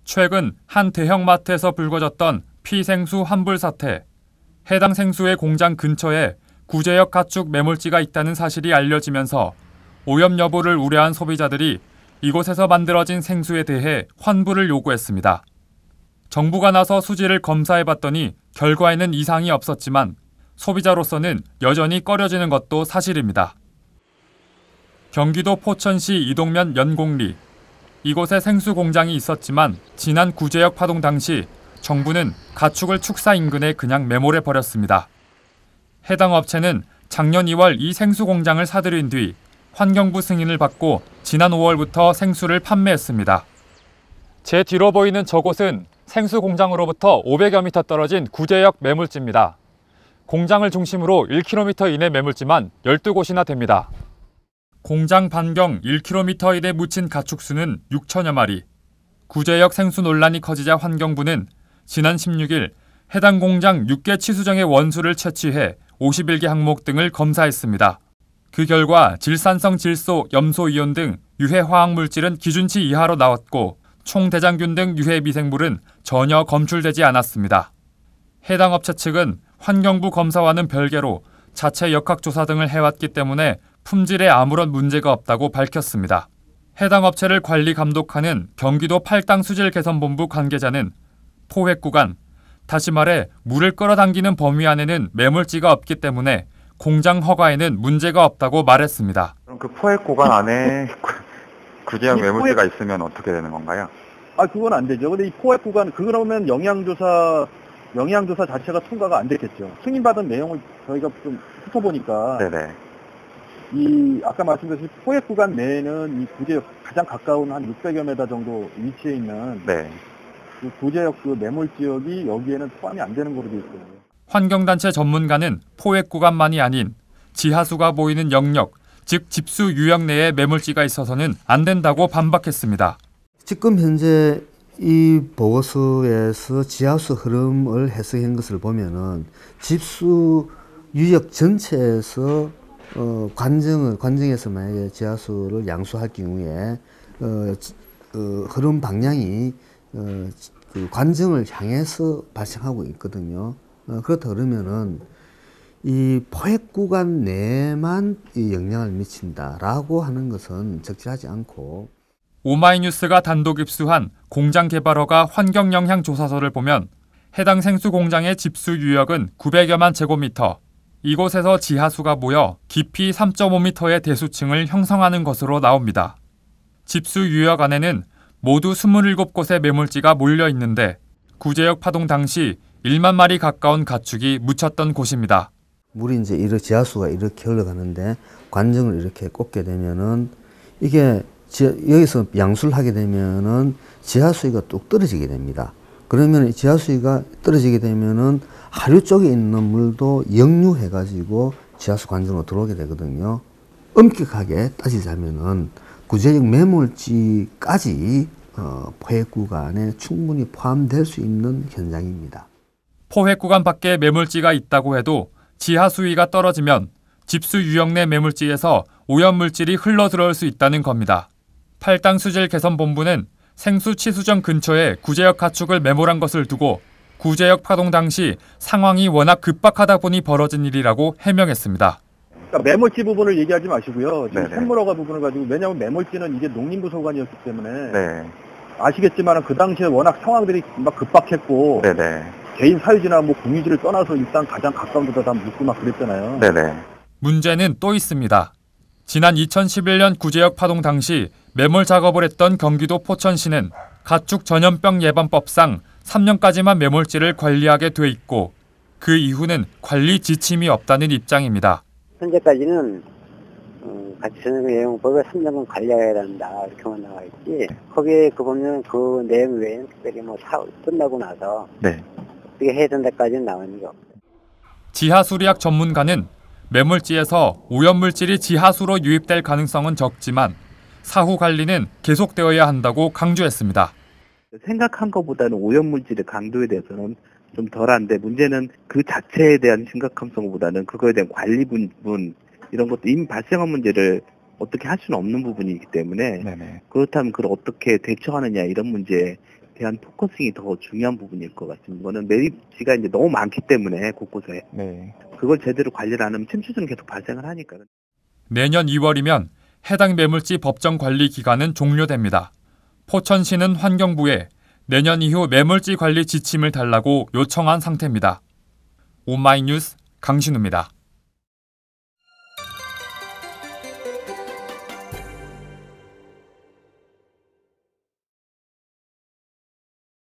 최근 한 대형마트에서 불거졌던 피생수 환불 사태. 해당 생수의 공장 근처에 구제역 가축 매몰지가 있다는 사실이 알려지면서 오염 여부를 우려한 소비자들이 이곳에서 만들어진 생수에 대해 환불을 요구했습니다. 정부가 나서 수질을 검사해봤더니 결과에는 이상이 없었지만 소비자로서는 여전히 꺼려지는 것도 사실입니다. 경기도 포천시 이동면 연곡리. 이곳에 생수 공장이 있었지만 지난 구제역 파동 당시 정부는 가축을 축사 인근에 그냥 매몰해 버렸습니다. 해당 업체는 작년 2월 이 생수 공장을 사들인 뒤 환경부 승인을 받고 지난 5월부터 생수를 판매했습니다. 제 뒤로 보이는 저곳은 생수 공장으로부터 500여 미터 떨어진 구제역 매물지입니다. 공장을 중심으로 1km 이내 매물지만 12곳이나 됩니다. 공장 반경 1km 이내 묻힌 가축 수는 6천여 마리. 구제역 생수 논란이 커지자 환경부는 지난 16일 해당 공장 6개 치수정의 원수를 채취해 51개 항목 등을 검사했습니다. 그 결과 질산성 질소, 염소 이온 등 유해 화학물질은 기준치 이하로 나왔고 총대장균 등 유해 미생물은 전혀 검출되지 않았습니다. 해당 업체 측은 환경부 검사와는 별개로 자체 역학조사 등을 해왔기 때문에 품질에 아무런 문제가 없다고 밝혔습니다. 해당 업체를 관리 감독하는 경기도 팔당수질개선본부 관계자는 포획 구간, 다시 말해 물을 끌어당기는 범위 안에는 매몰지가 없기 때문에 공장 허가에는 문제가 없다고 말했습니다. 그럼 그 포획 구간 안에 구제역 매물지가 있으면 어떻게 되는 건가요? 그건 안 되죠. 근데 이 포획 구간, 그러면 영양조사 자체가 통과가 안 됐겠죠. 승인받은 내용을 저희가 좀 훑어보니까. 네네. 아까 말씀드린 포획 구간 내에는 이 구제역 가장 가까운 한 600여 m 정도 위치에 있는. 네. 그 구제역 그 매몰 지역이 여기에는 포함이 안 되는 거로 되어 있거든요. 환경단체 전문가는 포획 구간만이 아닌 지하수가 보이는 영역, 즉 집수 유역 내에 매몰지가 있어서는 안 된다고 반박했습니다. 지금 현재 이 보고서에서 지하수 흐름을 해석한 것을 보면은 집수 유역 전체에서 관정에서 만약에 지하수를 양수할 경우에 흐름 방향이 그 관정을 향해서 발생하고 있거든요. 그렇다 그러면은 이 포획 구간 내에만 이 영향을 미친다라고 하는 것은 적절하지 않고. 오마이뉴스가 단독 입수한 공장 개발 허가 환경 영향 조사서를 보면 해당 생수 공장의 집수 유역은 900여만 제곱미터. 이곳에서 지하수가 모여 깊이 3.5m의 대수층을 형성하는 것으로 나옵니다. 집수 유역 안에는 모두 27곳의 매몰지가 몰려 있는데 구제역 파동 당시 1만 마리 가까운 가축이 묻혔던 곳입니다. 물이 이제 이렇게 지하수가 이렇게 흘러가는데 관정을 이렇게 꽂게 되면은 이게 여기서 양수를 하게 되면은 지하수위가 뚝 떨어지게 됩니다. 그러면 지하수위가 떨어지게 되면은 하류 쪽에 있는 물도 역류해가지고 지하수 관정으로 들어오게 되거든요. 엄격하게 따지자면은 구제역 매몰지까지 포획 구간에 충분히 포함될 수 있는 현장입니다. 포획 구간 밖에 매몰지가 있다고 해도 지하수위가 떨어지면 집수 유역 내 매몰지에서 오염물질이 흘러 들어올 수 있다는 겁니다. 팔당수질개선본부는 생수 치수정 근처에 구제역 가축을 매몰한 것을 두고 구제역 파동 당시 상황이 워낙 급박하다 보니 벌어진 일이라고 해명했습니다. 그러니까 매몰지 부분을 얘기하지 마시고요. 지금 네네. 생물허가 부분을 가지고, 왜냐하면 매몰지는 이게 농림부 소관이었기 때문에. 네. 아시겠지만 그 당시에 워낙 상황들이 막 급박했고. 네네. 개인 사유지나 뭐 공유지를 떠나서 일단 가장 가까운 데다 다 묻고 막 그랬잖아요. 네네. 문제는 또 있습니다. 지난 2011년 구제역 파동 당시 매몰 작업을 했던 경기도 포천시는 가축 전염병 예방법상 3년까지만 매몰지를 관리하게 돼 있고 그 이후는 관리 지침이 없다는 입장입니다. 현재까지는 가축 전염병 예방법을 3년간 관리해야 한다 이렇게만 나와 있지. 거기에 그 보면 그 내용 외에는 특별히 뭐 사업 끝나고 나서 네. 어떻게 해야 된다까지는 나와 있는 게 없어요. 지하수리학 전문가는 매몰지에서 오염물질이 지하수로 유입될 가능성은 적지만 사후 관리는 계속되어야 한다고 강조했습니다. 생각한 것보다는 오염물질의 강도에 대해서는 좀 덜한데, 문제는 그 자체에 대한 심각성보다는 그거에 대한 관리 부분, 이런 것도 이미 발생한 문제를 어떻게 할 수는 없는 부분이기 때문에. 네네. 그렇다면 그걸 어떻게 대처하느냐, 이런 문제에 대한 포커싱이 더 중요한 부분일 것 같습니다. 이거는 매립지가 이제 너무 많기 때문에 곳곳에 네. 그걸 제대로 관리를 안 하면 침수는 계속 발생을 하니까. 내년 2월이면 해당 매물지 법정 관리 기간은 종료됩니다. 포천시는 환경부에 내년 이후 매물지 관리 지침을 달라고 요청한 상태입니다. 오마이뉴스 강신우입니다.